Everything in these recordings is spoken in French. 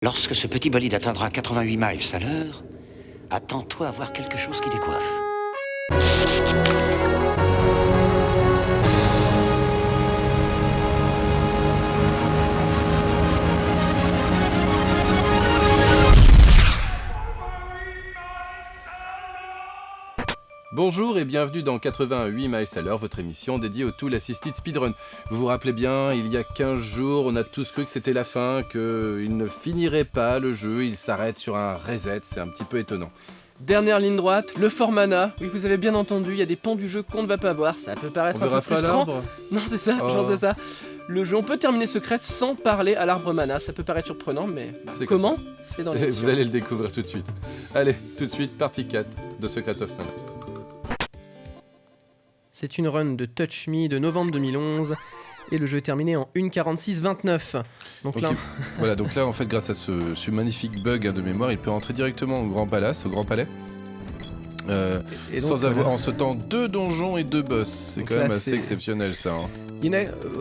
Lorsque ce petit bolide atteindra 88 miles à l'heure, attends-toi à voir quelque chose qui décoiffe. Bonjour et bienvenue dans 88 miles à l'heure, votre émission dédiée au Tool Assisted Speedrun. Vous vous rappelez bien, il y a 15 jours, on a tous cru que c'était la fin, qu'il ne finirait pas le jeu, il s'arrête sur un reset, c'est un petit peu étonnant. Dernière ligne droite, le fort mana. Oui, vous avez bien entendu, il y a des pans du jeu qu'on ne va pas voir, ça peut paraître un peu frustrant. Non, c'est ça, je pensais ça. Le jeu, on peut terminer Secret sans parler à l'arbre mana, ça peut paraître surprenant, mais C'est comment? C'est dans l'émission. Vous allez le découvrir tout de suite. Allez, tout de suite, partie 4 de Secret of Mana. C'est une run de Touch Me de novembre 2011 et le jeu est terminé en 1:46:29. Donc là, voilà, donc là en fait grâce à ce magnifique bug de mémoire, il peut rentrer directement au Grand Palais. et donc, Sans avoir en sautant 2 donjons et 2 boss. C'est Donc quand là, même assez c'est- exceptionnel ça. Hein.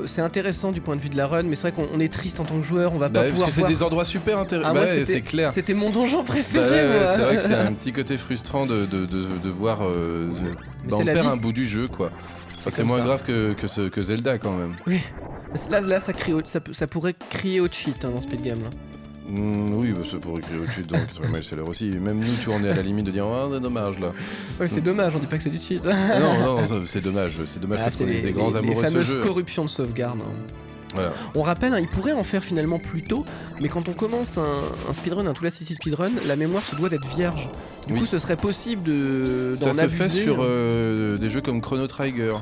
c'est intéressant du point de vue de la run, mais c'est vrai qu'on est triste en tant que joueur, on va Bah, pas parce pouvoir que c'est voir. des endroits super intéressants. Ah, moi, c'est clair. C'était mon donjon Bah préféré, ouais, moi. c'est vrai que c'est un petit côté frustrant de voir Mais on c'est la perd vie. un bout du jeu quoi. C'est comme moins ça. grave que Zelda quand même. Là ça pourrait crier au cheat dans Speed Game. Là. Oui, bah, c'est pour écrire au-dessus de 80 miles à l'heure aussi. Même nous, tu vois, on est à la limite de dire oh, c'est dommage là. Ouais, c'est dommage, on dit pas que c'est du cheat. Non, c'est dommage Ah, parce c'est qu'on est des grands les amoureux de ce fameuses jeu. corruptions de sauvegarde. Hein. Voilà. On rappelle, il pourrait en faire finalement plus tôt, mais quand on commence un speedrun, un Tool Assisted Speedrun, la mémoire se doit d'être vierge. Du Oui. coup, ce serait possible d'en Ça se abuser. fait sur des jeux comme Chrono Trigger.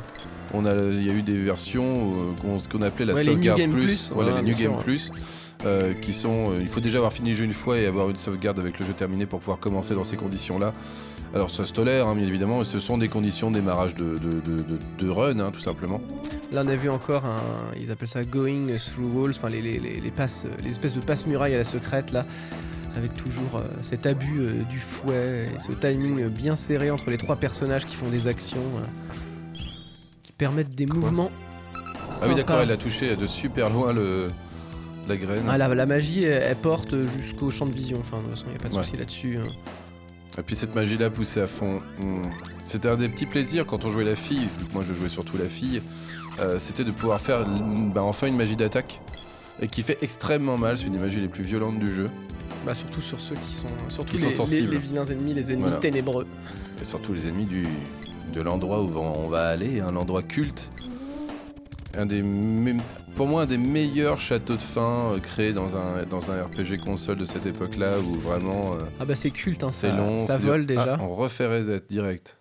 Il y a eu des versions, ce qu'on appelait la Ouais, les sauvegarde New Game plus. Plus, Voilà, ouais, les New bien Game sûr. Plus. Qui sont, il faut déjà avoir fini le jeu une fois et avoir une sauvegarde avec le jeu terminé pour pouvoir commencer dans ces conditions-là. Alors ça se tolère, hein, bien évidemment, et ce sont des conditions de démarrage de run, hein, tout simplement. Là, on a vu encore ils appellent ça going through walls, enfin les passes, les espèces de passes murailles à la secrète là, avec toujours cet abus du fouet et ce timing bien serré entre les 3 personnages qui font des actions qui permettent des mouvements. Ah oui, d'accord, elle a touché de super loin la graine. Ah, la magie, elle porte jusqu'au champ de vision. Enfin, de toute façon, il n'y a pas de Ouais. souci là-dessus. Hein. Et puis cette magie-là poussée à fond. C'était un des petits plaisirs quand on jouait la fille. Moi, je jouais surtout la fille. C'était de pouvoir faire enfin une magie d'attaque. Et qui fait extrêmement mal. C'est une des magies les plus violentes du jeu. Bah, surtout sur ceux qui sont, surtout Qui sont sensibles. les vilains ennemis, les ennemis Voilà. ténébreux. Et surtout les ennemis de l'endroit où on va aller, un endroit culte. Pour moi, un des meilleurs châteaux de fin créés dans un RPG console de cette époque-là, où vraiment Ah bah c'est culte, hein, c'est ça, long. ça c'est dur. vole déjà. Ah, on refait reset direct.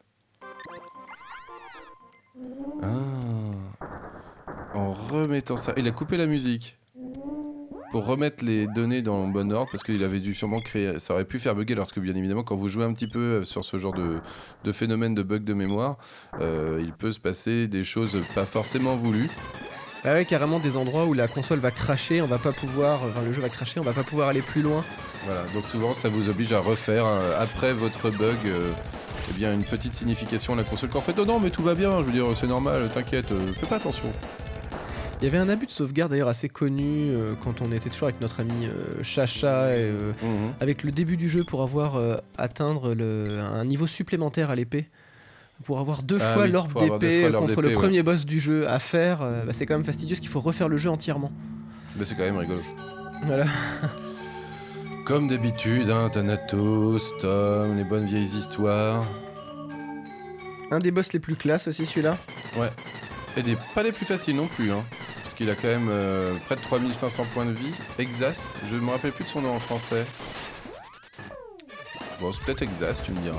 En remettant ça. Il a coupé la musique. Pour remettre les données dans le bon ordre, parce qu'il avait dû sûrement créer. Ça aurait pu faire bugger, lorsque bien évidemment, quand vous jouez un petit peu sur ce genre de phénomène de bug de mémoire, il peut se passer des choses pas forcément voulues. Bah ouais, carrément des endroits où la console va cracher, on va pas pouvoir, enfin le jeu va cracher, on va pas pouvoir aller plus loin. Voilà, donc souvent ça vous oblige à refaire après votre bug eh bien une petite signification à la console qu'en fait non mais tout va bien, je veux dire c'est normal, t'inquiète, fais pas attention. Il y avait un abus de sauvegarde d'ailleurs assez connu quand on était toujours avec notre ami Chacha, et, avec le début du jeu pour avoir atteindre un niveau supplémentaire à l'épée. Pour avoir 2 Ah fois oui, l'orbe pour avoir deux d'épée fois l'orbe contre d'épée, le ouais. premier boss du jeu à faire, bah, c'est quand même fastidieux parce qu'il faut refaire le jeu entièrement. Mais c'est quand même rigolo. Voilà. Comme d'habitude, hein, Thanatos, Tom, les bonnes vieilles histoires. Un des boss les plus classes aussi celui-là. Ouais. Et pas les plus faciles non plus, hein. Parce qu'il a quand même près de 3500 points de vie. Exas, je me rappelle plus de son nom en français. Bon, c'est peut-être Exas, tu me diras.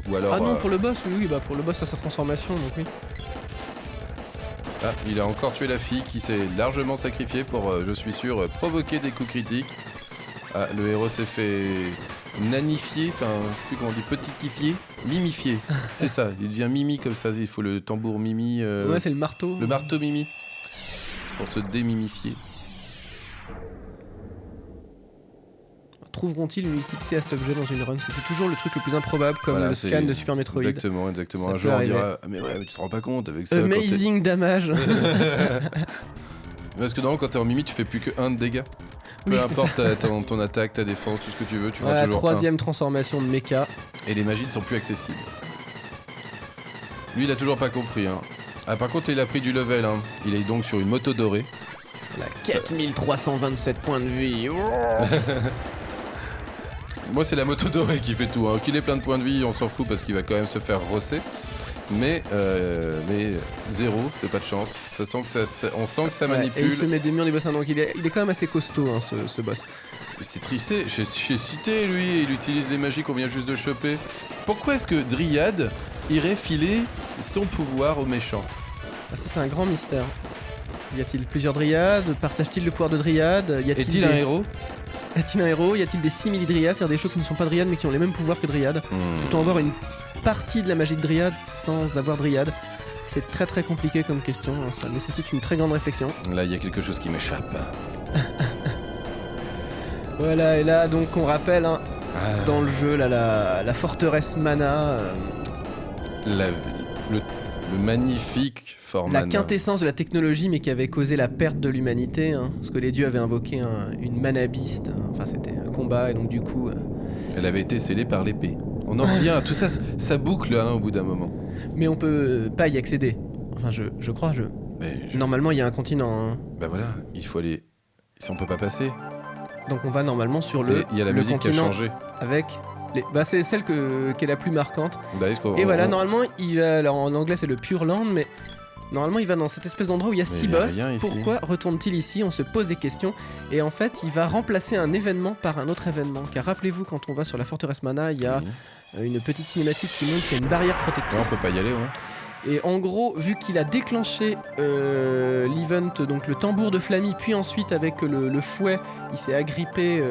Ou alors. Ah non, pour le boss, oui, bah pour le boss à sa transformation, donc oui. Ah, il a encore tué la fille qui s'est largement sacrifiée pour, je suis sûr, provoquer des coups critiques. Ah, le héros s'est fait nanifier, enfin, je sais plus comment on dit, petitifier, mimifier. C'est ça, il devient Mimi comme ça, il faut le tambour Mimi. Ouais, c'est le marteau. Le marteau Mimi. Pour se démimifier. Trouveront-ils une utilité à cet objet dans une run? Parce que c'est toujours le truc le plus improbable, comme Voilà, le c'est- scan de Super Metroid. Exactement. Ça Un peut jour on arriver. dira ah, mais ouais, mais tu te rends pas compte avec ça. quand t'es- Amazing damage. Parce que normalement quand t'es en Mimi tu fais plus que 1 de dégâts. Oui, Peu c'est importe ton attaque, ta défense, tout ce que tu veux, tu vois Voilà, toujours troisième transformation de mecha. un. Et les magies ne sont plus accessibles. Lui, il a toujours pas compris. Hein. Ah, par contre, il a pris du level. Hein. Il est donc sur une moto dorée. Voilà, 4327 points de vie. Oh. Moi, c'est la moto dorée qui fait tout. Hein. Qu'il ait plein de points de vie, on s'en fout parce qu'il va quand même se faire rosser. Mais zéro, t'as pas de chance. On sent que ça Ouais, manipule. et il se met des murs du bassin, donc il est quand même assez costaud, hein, ce boss. C'est trissé, chez Cité, lui, il utilise les magies qu'on vient juste de choper. Pourquoi est-ce que Dryad irait filer son pouvoir aux méchants? Ah, ça, c'est un grand mystère. Y a-t-il plusieurs dryades? Partage-t-il le pouvoir de dryade? Est-il un héros? Y a-t-il un héros? Y a-t-il des simili-dryades, c'est-à-dire des choses qui ne sont pas dryades mais qui ont les mêmes pouvoirs que dryade? Peut-on avoir une partie de la magie de dryade sans avoir dryade? C'est très très compliqué comme question, hein, ça nécessite une très grande réflexion. Là, il y a quelque chose qui m'échappe. Voilà, et là donc on rappelle dans le jeu là, la forteresse mana, Le magnifique fort la mana. quintessence de la technologie mais qui avait causé la perte de l'humanité, hein, parce que les dieux avaient invoqué une mana beast, enfin c'était un combat et donc du coup... Elle avait été scellée par l'épée. On en revient à tout ça, ça boucle hein, au bout d'un moment. Mais on peut pas y accéder, enfin je crois, Normalement il y a un continent, hein. Bah voilà, il faut aller... Si on peut pas passer. Donc on va normalement sur le Il y a la le musique qui a continent changé. avec... Bah c'est celle qui est la plus marquante. Bah, Et voilà, normalement, il va. Alors en anglais, c'est le Pure Land, mais normalement, il va dans cette espèce d'endroit où il y a 6 il y a boss. rien ici. Pourquoi retourne-t-il ici? On se pose des questions. Et en fait, il va remplacer un événement par un autre événement. Car rappelez-vous, quand on va sur la forteresse Mana, il y a une petite cinématique qui montre qu'il y a une barrière Non, on protectrice. peut pas y aller, ouais. Et en gros, vu qu'il a déclenché l'event, donc le tambour de Flammy, puis ensuite avec le fouet, il s'est agrippé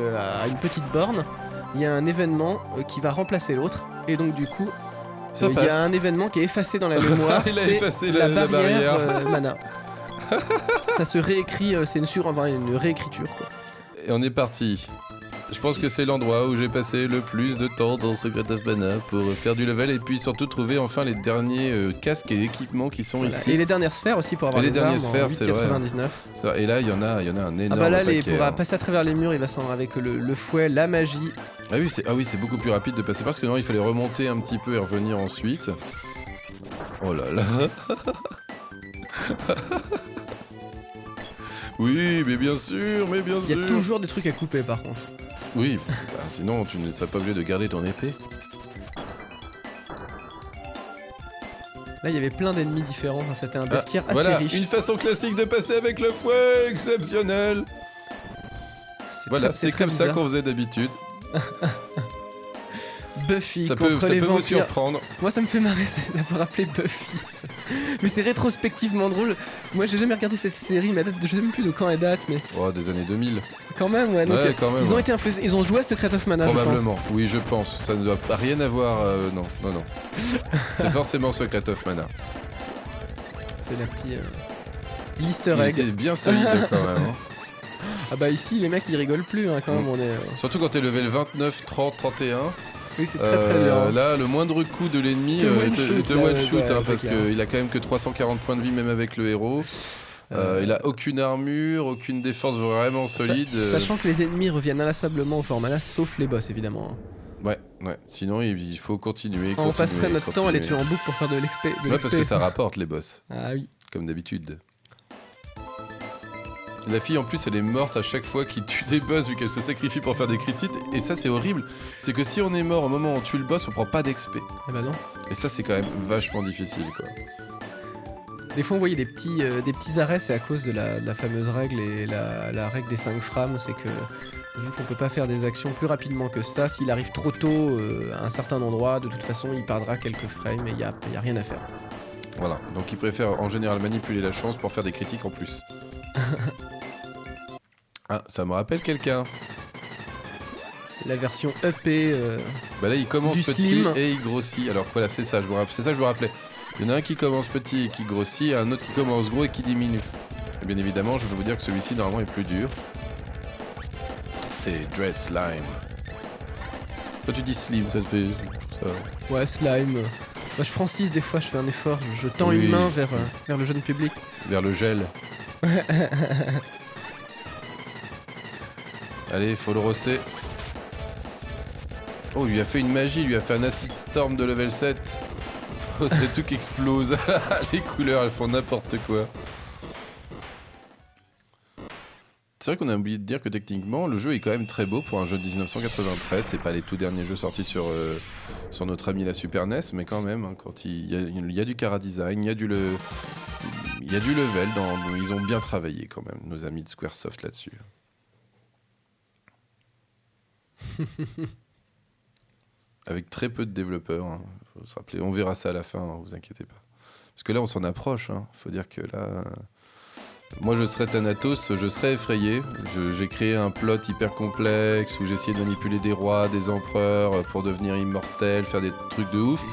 à une petite borne. Il y a un événement qui va remplacer l'autre, et donc du coup, il y a un événement qui est effacé dans la mémoire, Il a c'est effacé la la barrière barrière. mana. Ça se réécrit, c'est une réécriture, quoi. Et on est parti. Je pense que c'est l'endroit où j'ai passé le plus de temps dans Secret of Mana pour faire du level et puis surtout trouver enfin les derniers casques et équipements qui sont Voilà. ici. Et les dernières sphères aussi pour avoir Et les les dernières armes sphères, en c'est 8,99. Et là, il y en a un énorme Ah bah là, paquet, pour hein. passer à travers les murs, il va avec le fouet, la magie. Ah oui, c'est beaucoup plus rapide de passer parce que non, il fallait remonter un petit peu et revenir ensuite. Oh là là. Oui, mais bien sûr, Il y a toujours des trucs à couper par contre. Oui, bah, sinon tu ne seras pas obligé de garder ton épée. Là, il y avait plein d'ennemis différents, enfin, c'était un bestiaire assez voilà, riche. une façon classique de passer avec le fouet, exceptionnel. Voilà, c'est comme ça qu'on faisait d'habitude. Buffy Ça peut contre les vous vampires. surprendre. Moi, ça me fait marrer d'avoir appelé Buffy. Ça. Mais c'est rétrospectivement drôle. Moi, j'ai jamais regardé cette série, mais je sais même plus de quand elle date, mais Oh, des années 2000. quand même, ouais. Donc, Ouais, quand même, ils ont ouais. été influencés. Ils ont joué à Secret of Mana, je pense. Probablement, oui, je pense. Ça ne doit pas rien avoir. Non. C'est forcément Secret of Mana. C'est la petite l'easter Il egg. était bien solide quand même. Hein. Ah bah ici, les mecs, ils rigolent plus, hein, quand même. On est. Surtout quand t'es level 29, 30, 31. Oui, c'est très très bien. Là, le moindre coup de l'ennemi Te one-shoot, te là, one-shoot, ouais, hein, c'est parce clair. qu'il a quand même que 340 points de vie, même avec le héros. Il a aucune armure, aucune défense vraiment solide. Sachant que les ennemis reviennent inlassablement au fort mana, sauf les boss, évidemment. Ouais. Sinon, il faut continuer. On passerait notre temps à les tuer en boucle pour faire de l'XP. Ouais, parce que ça rapporte les boss, Ah oui. comme d'habitude. La fille en plus elle est morte à chaque fois qu'il tue des boss vu qu'elle se sacrifie pour faire des critiques et ça c'est horrible. C'est que si on est mort au moment où on tue le boss on prend pas d'XP. Ah bah non. Et ça c'est quand même vachement difficile quoi. Des fois on voyait des petits arrêts, c'est à cause de la fameuse règle et la règle des 5 frames, c'est que vu qu'on peut pas faire des actions plus rapidement que ça, s'il arrive trop tôt à un certain endroit, de toute façon il perdra quelques frames et il y a rien à faire. Voilà, donc il préfère en général manipuler la chance pour faire des critiques en plus. Ah, ça me rappelle quelqu'un. La version EP. Bah là il commence Du petit slim. et il grossit. Alors voilà c'est ça, je me rappelais. Il y en a un qui commence petit et qui grossit et un autre qui commence gros et qui diminue. Et bien évidemment je vais vous dire que celui-ci normalement est plus dur. C'est Dread Slime. Toi tu dis slim, ça te fait... Ça... Ouais, slime. Moi je francise des fois, je fais un effort, je tends Oui. une main vers le jeune public. Vers le gel. Allez, faut le rosser. Oh, il lui a fait une magie, il lui a fait un acid storm de level 7. Oh, c'est tout qui explose. Les couleurs, elles font n'importe quoi. C'est vrai qu'on a oublié de dire que techniquement, le jeu est quand même très beau pour un jeu de 1993. C'est pas les tout derniers jeux sortis sur notre ami la Super NES, mais quand même, hein, quand il y a du Cara Design, il y a du level, ils ont bien travaillé quand même, nos amis de Squaresoft là-dessus. Avec très peu de développeurs, hein, faut se rappeler. On verra ça à la fin, hein, vous inquiétez pas. Parce que là, on s'en approche. Hein. Faut dire que là, moi, je serais Thanatos, je serais effrayé. J'ai créé un plot hyper complexe où j'ai essayé de manipuler des rois, des empereurs pour devenir immortel, faire des trucs de ouf.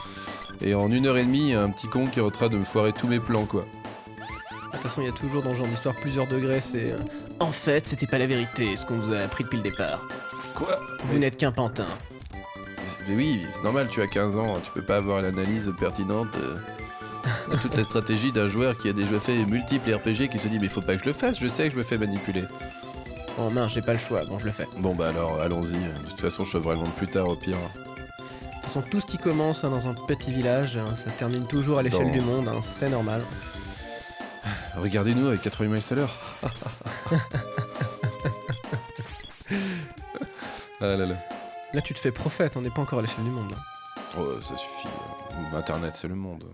Et en 1h30, il y a un petit con qui est en train de me foirer tous mes plans, quoi. De toute façon, il y a toujours dans ce genre d'histoire plusieurs degrés. C'est en fait, c'était pas la vérité, ce qu'on vous a appris depuis le départ. Quoi ? Vous n'êtes qu'un pantin. Mais oui, c'est normal, tu as 15 ans, tu peux pas avoir l'analyse pertinente de toute la stratégie d'un joueur qui a déjà fait multiples RPG qui se dit mais faut pas que je le fasse, je sais que je me fais manipuler. Oh mince, j'ai pas le choix, bon je le fais. Bon bah alors, allons-y, de toute façon je sauverai le monde plus tard au pire. De toute façon, tout ce qui commence dans un petit village, ça termine toujours à l'échelle du monde, c'est normal. Regardez-nous avec 80 miles à l'heure. Ah là là. Là tu te fais prophète, on n'est pas encore à l'échelle du monde. Là. Oh, ça suffit. Internet, c'est le monde.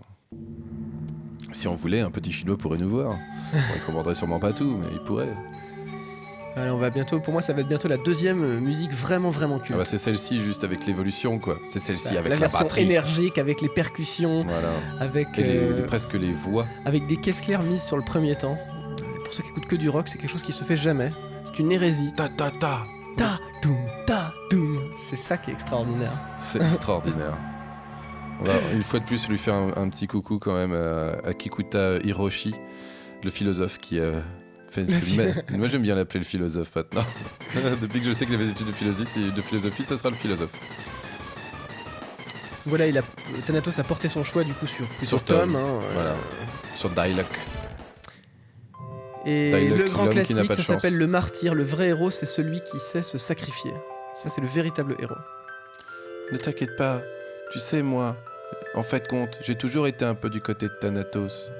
Si on voulait, un petit chinois pourrait nous voir. Bon, il comprendrait sûrement pas tout, mais il pourrait. Allez, on va bientôt, pour moi ça va être bientôt la deuxième musique vraiment culte. Ah bah c'est celle-ci juste avec l'évolution quoi. C'est celle-ci avec la version batterie. énergique, avec les percussions, Voilà. avec presque les voix. avec des caisses claires mises sur le premier temps. Pour ceux qui écoutent que du rock, c'est quelque chose qui se fait jamais. C'est une hérésie. Ta ta ta. Ta doum ta doum. C'est ça qui est extraordinaire. C'est extraordinaire. On va une fois de plus lui faire un petit coucou quand même à Kikuta Hiroshi, le philosophe qui fait... Moi j'aime bien l'appeler le philosophe maintenant. Depuis que je sais qu'il avait des études de philosophie, ce sera le philosophe. Voilà, Thanatos a porté son choix du coup sur Tom. Hein, voilà. Sur Dialog. Et Dialog, le grand l'homme qui n'a classique, pas de ça s'appelle chance. le martyr. Le vrai héros, c'est celui qui sait se sacrifier. Ça, c'est le véritable héros. Ne t'inquiète pas, tu sais moi, en fait compte, j'ai toujours été un peu du côté de Thanatos.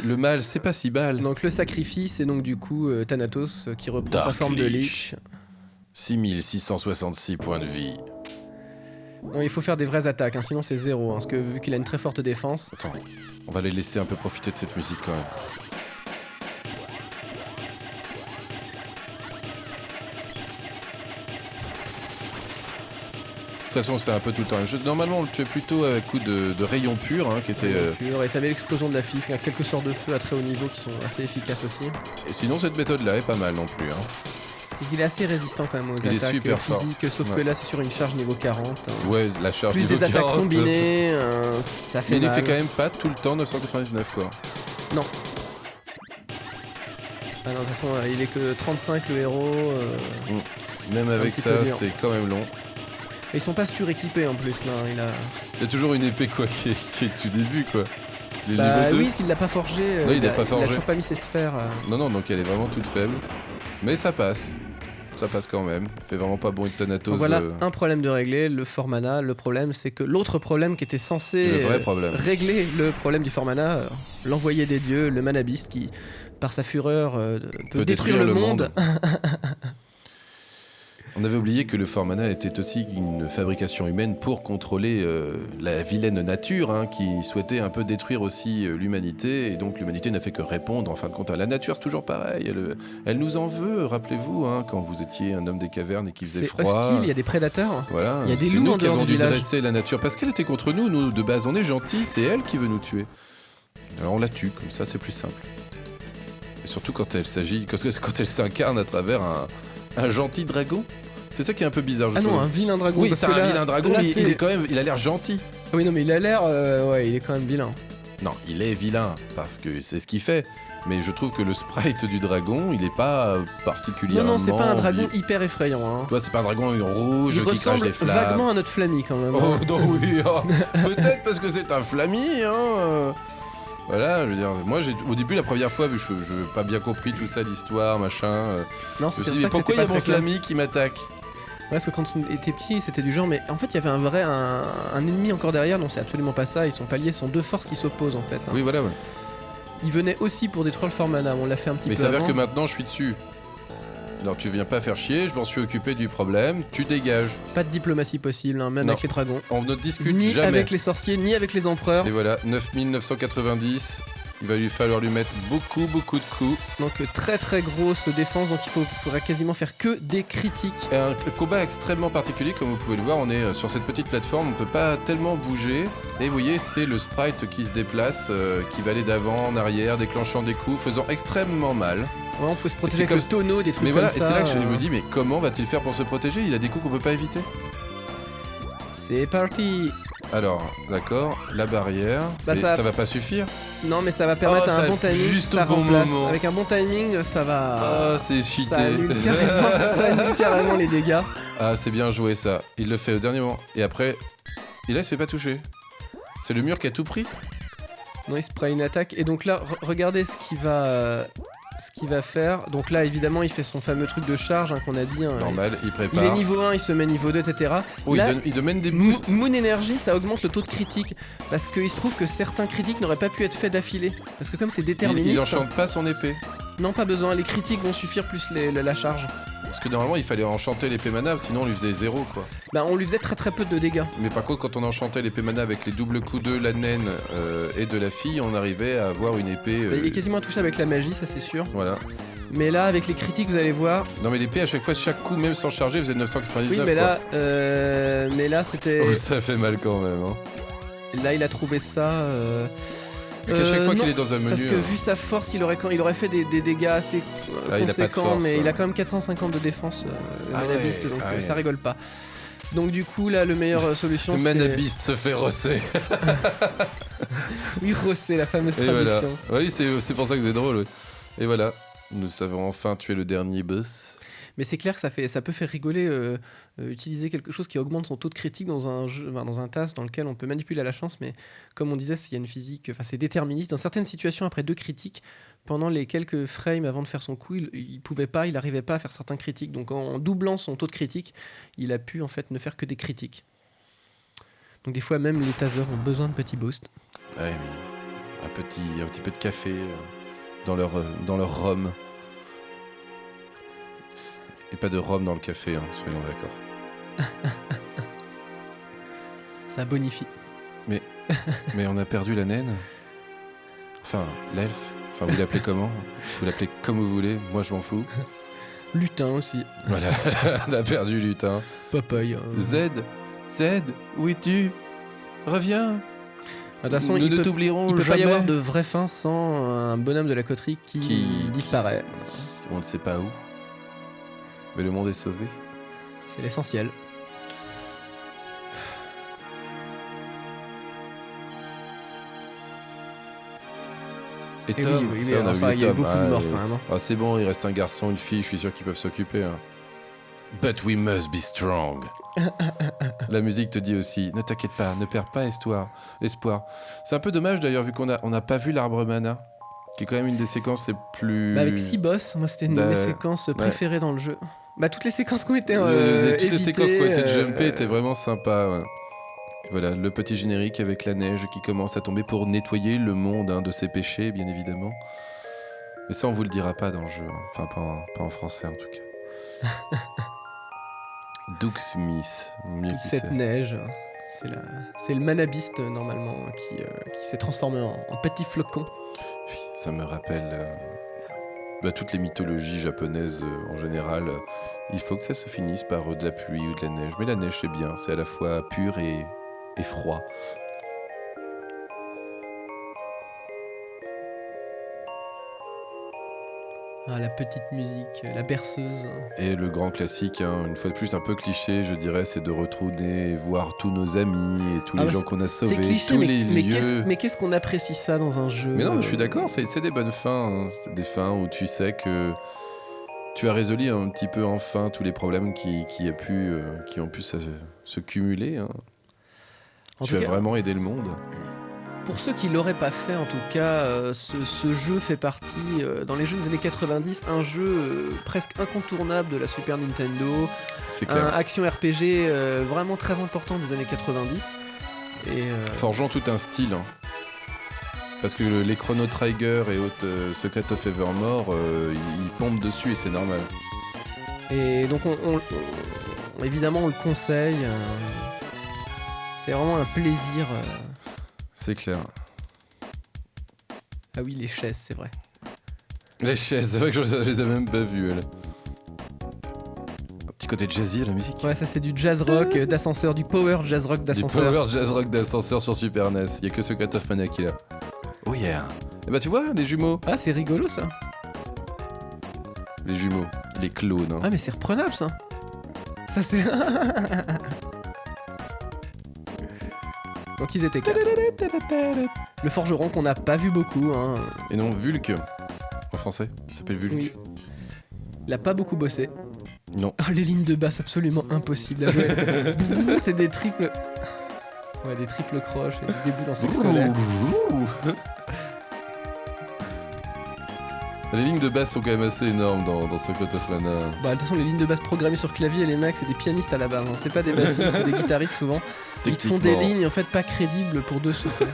Le mal, c'est pas si mal. Donc le sacrifice, c'est donc du coup Thanatos qui reprend sa forme de Lich. 6666 points de vie. Non, il faut faire des vraies attaques, hein, sinon c'est 0. Hein, parce que vu qu'il a une très forte défense. Attends, on va les laisser un peu profiter de cette musique quand même. De toute façon, c'est un peu tout le temps. Normalement, on le tuait plutôt à coup de rayons purs, hein, qui était. Et t'avais l'explosion de la fif, il y a quelques sorts de feu à très haut niveau qui sont assez efficaces aussi. Et sinon, cette méthode-là est pas mal non plus. Hein. Et il est assez résistant quand même aux Il est attaques super physiques, sauf que là c'est sur une charge niveau 40. Hein. Ouais, la charge plus niveau des attaques 40, combinées, ça fait mais il mal. fait quand même pas tout le temps 999 quoi. Non. Ah non, de toute façon, il est que 35 le héros. Même c'est avec ça, c'est quand même long. Et ils sont pas suréquipés en plus là. Il y a toujours une épée quoi qui est tout début quoi. Les bah niveaux 2. oui, parce qu'il l'a pas forgé. Non, il a pas forgé. Il a toujours pas mis ses sphères. Non, donc elle est vraiment toute faible. Mais ça passe. Ça passe quand même. Il fait vraiment pas bon de Thanatos. Donc voilà un problème de régler, le fort mana. Le problème, c'est que l'autre problème qui était censé le vrai problème. Régler le problème du fort mana, l'envoyé des dieux, le manabiste qui, par sa fureur, peut détruire le monde. On avait oublié que le fort mana était aussi une fabrication humaine pour contrôler la vilaine nature hein, qui souhaitait un peu détruire aussi l'humanité. Et donc l'humanité n'a fait que répondre en fin de compte à la nature. C'est toujours pareil. Elle nous en veut, rappelez-vous, hein, quand vous étiez un homme des cavernes et qu'il faisait froid. C'est hostile, il y a des prédateurs. Voilà, il y a des loups en dehors du village. C'est nous qui avons dû dresser la nature parce qu'elle était contre nous. Nous, de base, on est gentils. C'est elle qui veut nous tuer. Alors on la tue, comme ça c'est plus simple. Et surtout quand elle s'incarne à travers un gentil dragon. C'est ça qui est un peu bizarre, je trouve. Ah non, un vilain dragon. Oui, c'est un vilain dragon, mais il est quand même, il a l'air gentil. Oui, non, mais il a l'air, ouais, il est quand même vilain. Non, il est vilain parce que c'est ce qu'il fait. Mais je trouve que le sprite du dragon, il est pas particulièrement. Non, c'est pas un dragon hyper effrayant. Hein. Toi, c'est pas un dragon rouge qui crache des flammes. Vaguement à notre Flammy quand même. Oh non, oui, oh. Peut-être parce que c'est un Flammy, hein. Voilà, je veux dire, moi au début la première fois, vu que je n'ai pas bien compris tout ça, l'histoire, machin, Non, je me c'était suis dit ça mais que pourquoi il y a c'était mon pas très clair. Flammy qui m'attaque? Ouais, parce que quand on était petit, c'était du genre, mais en fait, il y avait un ennemi encore derrière. Non, c'est absolument pas ça. Ils sont pas liés, ce sont deux forces qui s'opposent en fait. Hein. Oui, voilà, ouais. Ils venaient aussi pour détruire le Fort Mana. On l'a fait un petit Mais peu il s'avère avant. que maintenant je suis dessus. Alors tu viens pas faire chier, je m'en suis occupé du problème, tu dégages. Pas de diplomatie possible, hein, même Non. avec les dragons. On ne discute Ni jamais. avec les sorciers, ni avec les empereurs. Et voilà, 9990. Il va lui falloir lui mettre beaucoup de coups. Donc très très grosse défense. Donc il faudra quasiment faire que des critiques. Et un combat extrêmement particulier, comme vous pouvez le voir, on est sur cette petite plateforme, on peut pas tellement bouger. Et vous voyez, c'est le sprite qui se déplace, qui va aller d'avant, en arrière, déclenchant des coups, faisant extrêmement mal. Ouais, on pouvait se protéger c'est avec comme le tonneau, des trucs Mais comme voilà, ça. et c'est là que je me dis, mais comment va-t-il faire pour se protéger? Il a des coups qu'on peut pas éviter. C'est parti. Alors, d'accord, la barrière, Bah, mais ça- ça va pas suffire. Non, mais ça va permettre Oh, un ça bon timing. juste Ça au bon remplace. moment. Avec un bon timing, ça va. Ah, c'est cheaté. Ça annule carrément, ça annule carrément les dégâts. Ah, c'est bien joué ça. Il le fait au dernier moment. Et après, et là, il se fait pas toucher. C'est le mur qui a tout pris. Non, il se prend une attaque. Et donc là, regardez ce qu'il va faire. Donc là, évidemment, il fait son fameux truc de charge hein, qu'on a dit. Hein. Normal, il Il prépare. est niveau 1, il se met niveau 2, etc. Oh, Là, il demande des Moon boosts. Energy, ça augmente le taux de critique. Parce qu'il se trouve que certains critiques n'auraient pas pu être faits d'affilée. Parce que comme c'est Il déterministe, enchante pas son épée. non, pas besoin. Les critiques vont suffire plus la charge. Parce que normalement, il fallait enchanter l'épée mana, sinon on lui faisait 0 quoi. Bah, on lui faisait très très peu de dégâts. Mais par contre, quand on enchantait l'épée mana avec les doubles coups de la naine et de la fille, on arrivait à avoir une épée. Bah, il est quasiment intouchable avec la magie, ça c'est sûr. Voilà. Mais là, avec les critiques, vous allez voir. Non, mais l'épée, à chaque fois, chaque coup, même sans charger, faisait 999. Oui, mais quoi. là, c'était. Oh, ça fait mal quand même. Hein. Là, il a trouvé ça. Et qu'à chaque fois non, qu'il est dans un menu. Parce que vu sa force, il aurait fait des dégâts assez Ah, il a pas de conséquents, force, mais ouais. il a quand même 450 de défense, le Ah Manabist, ouais, donc ah ouais. ça rigole pas. Donc du coup, là, le meilleure solution, Le c'est... Manabist se fait rosser. Oui, Rossé, la fameuse Et voilà. traduction. Oui, c'est pour ça que c'est drôle. Oui. Et voilà, nous avons enfin tué le dernier boss. Mais c'est clair que ça peut faire rigoler utiliser quelque chose qui augmente son taux de critique dans un jeu, enfin, dans un task dans lequel on peut manipuler la chance, mais comme on disait, il y a une physique, enfin c'est déterministe. Dans certaines situations, après 2 critiques, pendant les quelques frames avant de faire son coup, il n'arrivait pas à faire certains critiques. Donc en doublant son taux de critique, il a pu en fait ne faire que des critiques. Donc des fois même les tasers ont besoin de petits boosts. Ouais, mais un petit peu de café dans leur rhum. Et pas de rhum dans le café, hein, soyons d'accord. Ça bonifie. Mais on a perdu la naine. Enfin, l'elfe. Enfin, vous l'appelez comment? Vous l'appelez comme vous voulez, moi je m'en fous. Lutin aussi. Voilà, on a perdu Lutin. Popeye. Z, où es-tu? Reviens. De toute façon, Nous il ne peut t'oublierons pas jamais. y avoir de vraie fin sans un bonhomme de la coterie qui disparaît. On ne sait pas où. Mais le monde est sauvé. C'est l'essentiel. Et Et Tom, oui, ça, on alors ça, oublié il y a eu Tom. beaucoup de morts quand même. Hein. Ah, c'est bon, il reste un garçon, une fille, je suis sûr qu'ils peuvent s'occuper. Hein. But we must be strong. La musique te dit aussi, ne t'inquiète pas, ne perds pas espoir. C'est un peu dommage d'ailleurs, vu qu'on n'a pas vu l'arbre mana, qui est quand même une des séquences les plus... Bah, avec 6 boss, moi c'était une de mes séquences préférées dans le jeu. Bah toutes les séquences qui ont été toutes les évitées, séquences qui ont été jumpées étaient vraiment sympas. Ouais. Voilà, le petit générique avec la neige qui commence à tomber pour nettoyer le monde de ses péchés, bien évidemment. Mais ça, on vous le dira pas dans le jeu. Enfin, pas en français, en tout cas. Duke Smith. Mieux toute qui cette sait. neige. C'est le Manabist normalement qui s'est transformé en petit flocon. Oui, ça me rappelle toutes les mythologies japonaises en général. Il faut que ça se finisse par de la pluie ou de la neige. Mais la neige, c'est bien. C'est à la fois pur et froid. Ah, la petite musique, la berceuse. Et le grand classique, hein, une fois de plus un peu cliché, je dirais, c'est de retourner voir tous nos amis et tous les gens qu'on a sauvés, C'est cliché, tous mais, les lieux. mais qu'est-ce qu'on apprécie ça dans un jeu? Mais non, je suis d'accord, c'est des bonnes fins. Hein. C'est des fins où tu sais que tu as résolu un petit peu enfin tous les problèmes qui ont pu se cumuler. Hein. Tu as vraiment aidé le monde. Pour ceux qui l'auraient pas fait, en tout cas, ce jeu fait partie, dans les jeux des années 90, un jeu presque incontournable de la Super Nintendo, C'est un clair. action RPG vraiment très important des années 90. Et Forgeant tout un style. Hein. Parce que les Chrono Trigger et autres Secret of Evermore, ils pompent dessus et c'est normal. Et donc évidemment on le conseille. C'est vraiment un plaisir. C'est clair. Ah oui, les chaises, c'est vrai. Les chaises, c'est vrai que je les ai même pas vues, elles. Un petit côté jazzy à la musique. Ouais, ça c'est du jazz rock d'ascenseur, du power jazz rock Du d'ascenseur. power jazz rock d'ascenseur sur Super NES. Il y a que Secret of Mana qui l'a. Oh yeah. Et bah tu vois, les jumeaux. Ah, c'est rigolo ça. Les jumeaux. Les clones. Hein. Ah, mais c'est reprenable ça. Ça c'est. Donc ils étaient quatre. Le forgeron qu'on n'a pas vu beaucoup. Hein. Et non, Vulk. En français. Ça s'appelle Vulk. Oui. Il a pas beaucoup bossé. Non. Oh, les lignes de basse absolument impossibles à jouer. C'est des triples. Ouais, des triples croches et des boules en sextolet. Les lignes de basse sont quand même assez énormes dans Secret of Mana. Bah, de toute façon, les lignes de basse programmées sur clavier, les mecs, c'est des pianistes à la base. Hein. C'est pas des bassistes ou des guitaristes souvent. Ils te font des Techniquement. lignes en fait pas crédibles pour deux sous. Quoi.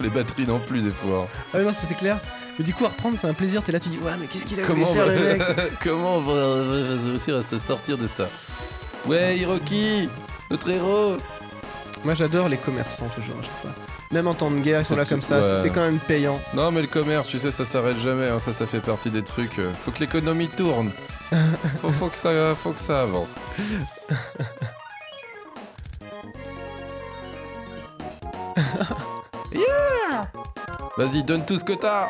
Les batteries non plus des fois. Ah non, ça, c'est clair. Mais du coup, à reprendre, c'est un plaisir. T'es là, tu dis, ouais, mais qu'est-ce qu'il a voulu Comment on faire va... le mec. Comment on va réussir à se sortir de ça? Ouais, Hiroki, notre héros. Moi, j'adore les commerçants toujours à chaque fois. Même en temps de guerre, ils sont là comme ça. Ouais. C'est quand même payant. Non mais le commerce, tu sais, ça s'arrête jamais, hein. Ça fait partie des trucs. Faut que l'économie tourne. faut que ça avance. Yeah. Vas-y, donne tout ce que t'as.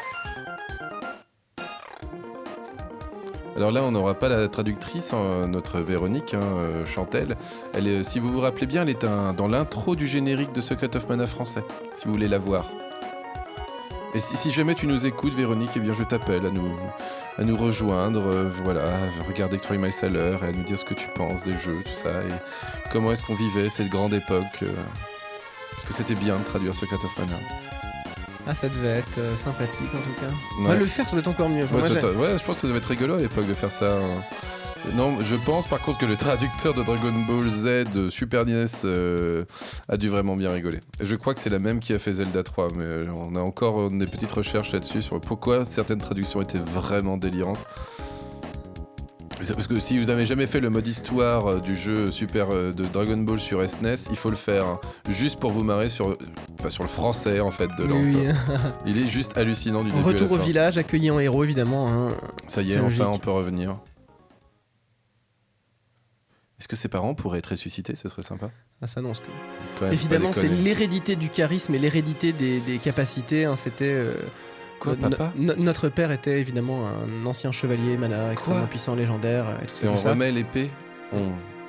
Alors là, on n'aura pas la traductrice, notre Véronique, hein, Chantelle. Elle est, si vous vous rappelez bien, elle est dans l'intro du générique de Secret of Mana français, si vous voulez la voir. Et si jamais tu nous écoutes, Véronique, eh bien je t'appelle à nous rejoindre, voilà, à regarder Three Miles à l'heure et à nous dire ce que tu penses des jeux, tout ça, et comment est-ce qu'on vivait cette grande époque. Est-ce que c'était bien de traduire Secret of Mana? Ah, ça devait être sympathique en tout cas. Ouais. Ouais, le faire, ça doit être encore mieux. Enfin, Ouais, moi, ouais, je pense que ça devait être rigolo à l'époque de faire ça. Hein. Non, je pense par contre que le traducteur de Dragon Ball Z de Super NES a dû vraiment bien rigoler. Et je crois que c'est la même qui a fait Zelda 3, mais on a encore des petites recherches là-dessus sur pourquoi certaines traductions étaient vraiment délirantes. Parce que si vous avez jamais fait le mode histoire du jeu Super de Dragon Ball sur SNES, il faut le faire hein, juste pour vous marrer sur le français en fait de langue. oui. Il est juste hallucinant du début à Retour la au fin. village, accueilli en héros évidemment. Hein. Ça y est, C'est enfin logique. on peut revenir. Est-ce que ses parents pourraient être ressuscités? Ce serait sympa. Ah, ça non, parce que... Quand même, Évidemment, faut pas c'est déconner. l'hérédité du charisme et l'hérédité des capacités. Hein, c'était. Quoi, papa Notre père était évidemment un ancien chevalier mana extrêmement Quoi puissant, légendaire et tout ça. Et on tout ça. remet l'épée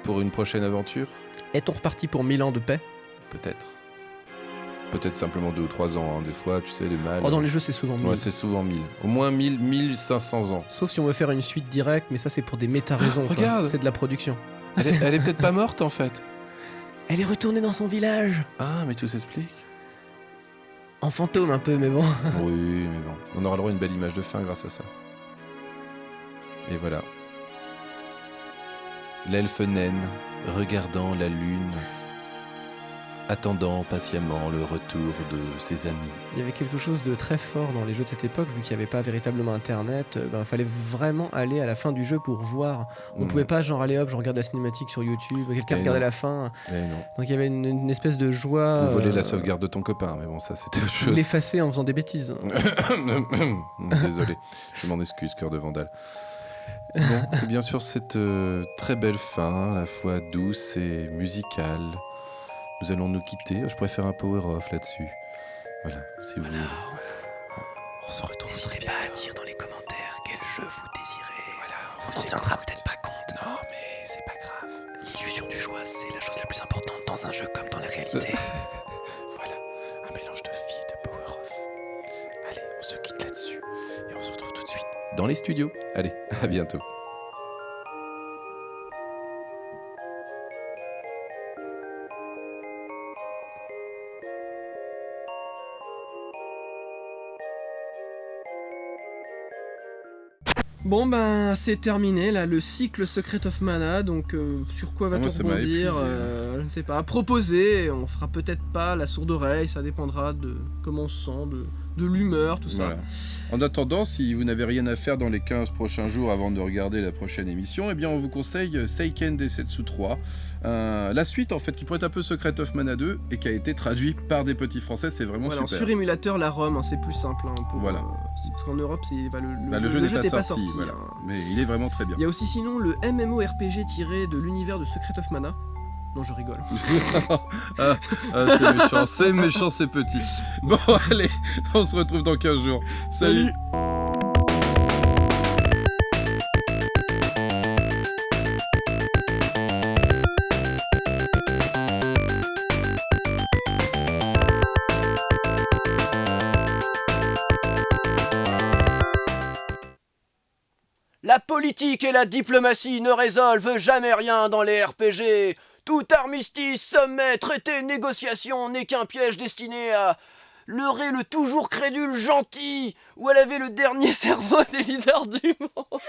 pour une prochaine aventure? Est-on reparti pour 1000 ans de paix? Peut-être. Peut-être simplement 2 ou 3 ans. Hein. Des fois, tu sais, les mâles. Oh, dans les jeux, c'est souvent 1000. Ouais, c'est souvent 1000. Au moins 1000, 1500 ans. Sauf si on veut faire une suite directe, mais ça, c'est pour des méta-raisons. quoi. regarde. C'est de la production. Elle est peut-être pas morte en fait. Elle est retournée dans son village. Ah, mais tout s'explique. En fantôme un peu, mais bon. Oui, mais bon. On aura le droit à une belle image de fin grâce à ça. Et voilà. L'elfe naine, regardant la lune, attendant patiemment le retour de ses amis. Il y avait quelque chose de très fort dans les jeux de cette époque, vu qu'il n'y avait pas véritablement internet. Il fallait vraiment aller à la fin du jeu pour voir. On pouvait pas, genre, allez hop, je regarde la cinématique sur YouTube, quelqu'un Eh regardait non. la fin. Eh non. Donc il y avait une espèce de joie. Ou voler la sauvegarde de ton copain, mais bon, ça c'était autre Ou chose. l'effacer en faisant des bêtises. Désolé, je m'en excuse, cœur de vandale. Bon, et bien sûr, cette très belle fin, à la fois douce et musicale. Nous allons nous quitter. Je pourrais faire un power-off là-dessus. Voilà, si vous... On se retrouve. N'hésitez pas à dire dans les commentaires quel jeu vous désirez. Voilà, On s'en tiendra peut-être pas compte. Non, mais c'est pas grave. L'illusion du choix, c'est la chose la plus importante dans un jeu comme dans la réalité. Voilà, un mélange de filles et de power-off. Allez, on se quitte là-dessus. Et on se retrouve tout de suite dans les studios. Allez, à bientôt. Bon ben c'est terminé là, le cycle Secret of Mana, donc sur quoi va-t-on ça m'a rebondir épuisé. Je ne sais pas, proposer, on fera peut-être pas la sourde oreille, ça dépendra de comment on se sent, de l'humeur, tout ça. Voilà. En attendant, si vous n'avez rien à faire dans les 15 prochains jours avant de regarder la prochaine émission, eh bien on vous conseille Seiken Densetsu 3. La suite en fait qui pourrait être un peu Secret of Mana 2 et qui a été traduit par des petits français, c'est vraiment Voilà, super. sur émulateur la ROM, hein, c'est plus simple. Voilà. C'est parce qu'en Europe, Le jeu n'est n'est pas sorti, voilà. hein. Mais il est vraiment très bien. Il y a aussi sinon le MMORPG tiré de l'univers de Secret of Mana. Non, je rigole. C'est méchant, c'est petit. Bon, allez, on se retrouve dans 15 jours. Salut. La politique et la diplomatie ne résolvent jamais rien dans les RPG. Tout armistice, sommet, traité, négociation n'est qu'un piège destiné à leurrer le toujours crédule gentil ou à laver le dernier cerveau des leaders du monde.